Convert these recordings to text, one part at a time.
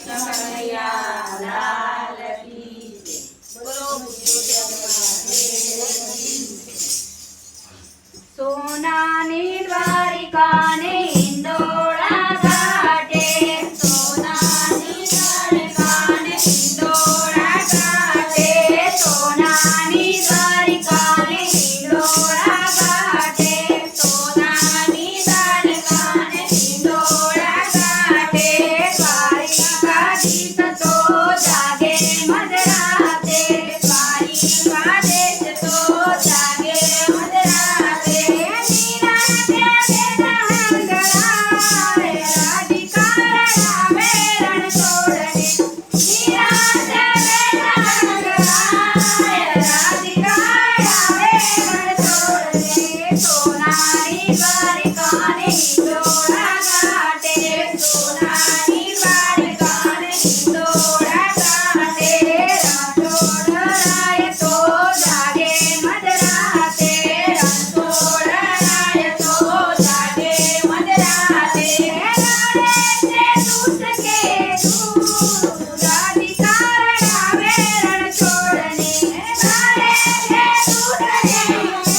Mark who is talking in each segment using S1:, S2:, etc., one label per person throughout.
S1: કૃષ્ણ કનૈયા લાલ કી જય. બોલો પુરુષોત્તમ મહાદેવની જય. સોનાની દ્વારિકાને હિંડોળા ઘાટે, સોનાની દ્વારિકાને હિંડોળા ઘાટે, સોનાની દ્વારિકાને હિંડોળા ઘાટે, સોનાની દ્વારિકાને હિંડોળા ઘાટે, દ્વારિકાધીશ તો જાગે મધરાતે, દ્વારિકાધીશ તો જાગે મધરાતે, નિરાતે વેદાંત ગાય, રાધિકા રડાવે રણ છોડને, નિરાતે વેદાંત ગાય, રાધિકા રડાવે રણ છોડને, સોનાની દ્વારિકાને હિંડોળા ઘાટે, સોનાની દ્વારિકાને હિંડોળા ઘાટે, રણછોડરાય તો જાગે મધરાતે, રણછોડરાય તો જાગે મધરાતે, રડે છે દૂત કે દૂત, રાધિકા રડાવે રણ છોડને, રડે છે દૂત કે દૂત,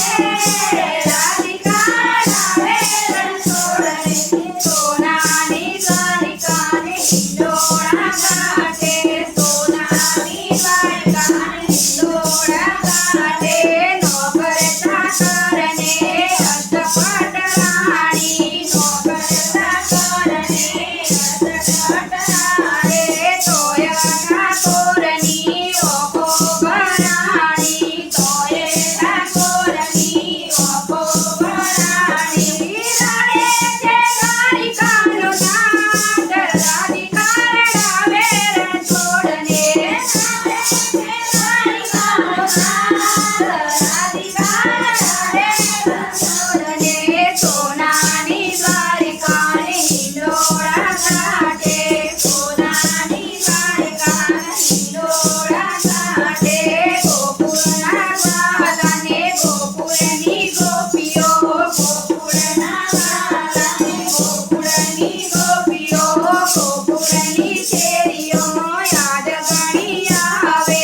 S1: રાધિકા રડાવે રણ છોડને, સોનાની દ્વારિકાને હિંડોળા ઘાટે, સોનાની દ્વારિકાને હિંડોળા ઘાટે, નોકર ચાકરને અષ્ટપટ રાણી, નોકર ચાકરને અષ્ટપટ રાણી, તોય ઠાકોરની ઓખો ભરાણી, તોય ઠાકોરની ઓખો ભરાણી, રડે છે દ્વારિકાનો નાથ, રાધિકા રડાવે રણ છોડને, રડે છે દ્વારિકાનો નાથ, રાધિકા રડાવે રણ છોડને, સોનાની દ્વારિકાને હિંડોળા ઘાટે, સોનાની દ્વારિકાને હિંડોળા ઘાટે, ગોકુળના બાલાને ગોકુળની ગોપીઓ, ગોકુળના બાલાને ગોકુળની ગોપીઓ, ગોકુળની શેરીઓ યાદ ગણી આવે,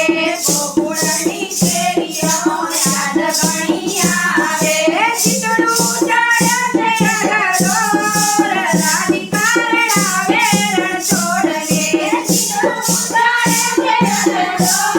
S1: ગોકુળની શેરીઓ યાદ ગણી આવે, ચિતડું ચડે છે ગગડોળ, રાધિકા રડાવે રણ છોડને, ચિતડું ચડે છે ગગડોળ,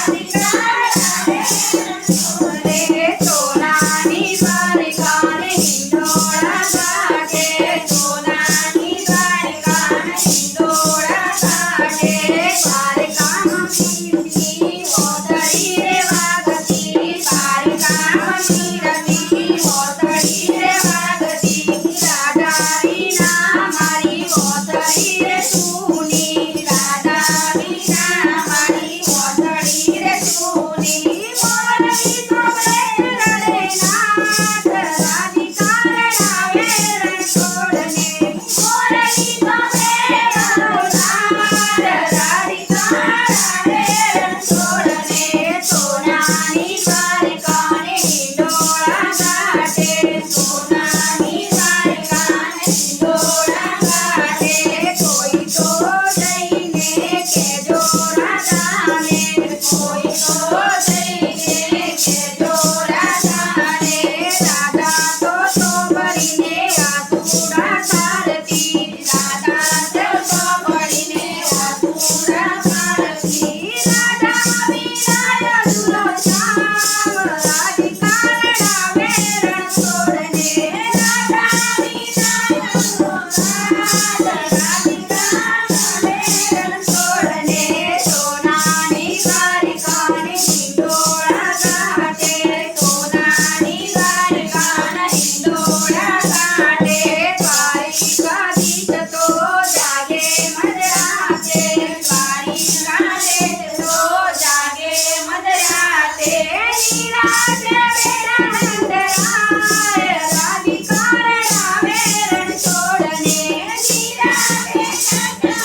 S1: રાધિકા રડાવે રણ છોડને, સોનાની દ્વારિકાને હિંડોળા ઘાટે, સોનાની દ્વારિકાને હિંડોળા ઘાટે, દ્વારકામાં મીરથી મોતળી રે વાગતી, દ્વારકામાં મીરથી મોતળી રે વાગતી, રાધાની ના મારી મોતળી રે સૂની, રાધાની ના મારી મોતળી રે સૂની, મોરલી સાંભળે રડે નાથ, રાધિકા રડાવે રણ છોડને, મોરલી સાંભળે રડો નાથ, રાધિકા રડાવે રણ છોડને, સોનાની દ્વારિકાને હિંડોળા ઘાટે, સોનાની દ્વારિકાને હિંડોળા ઘાટે, કોઈ તો જઈને કહેજો રાધાને, કોઈ તો જઈને કહેજો રાધાને, રાધા તો ભરીને આસુડા કાઢતી, રાધા તો ભરીને આસુડા કાઢતી, રાધા વિનાય અધૂરો શ્યામ, રાધિકા રડાવે રણ છોડને, રાધા વિનાય અધૂરો શ્યામ, રાધિકા રડાવે રણ છોડને, સોનાની દ્વારિકાને હિંડોળા ઘાટે, સોનાની દ્વારિકાને હિંડોળા ઘાટે, દ્વારિકાધીશ તો જાગે મધરાતે, દ્વારિકાધીશ તો જાગે મધરાતે, નિરાતે વેદાંત ગાય, રાધિકા રડાવે રણ છોડને, નિરાતે વેદાંત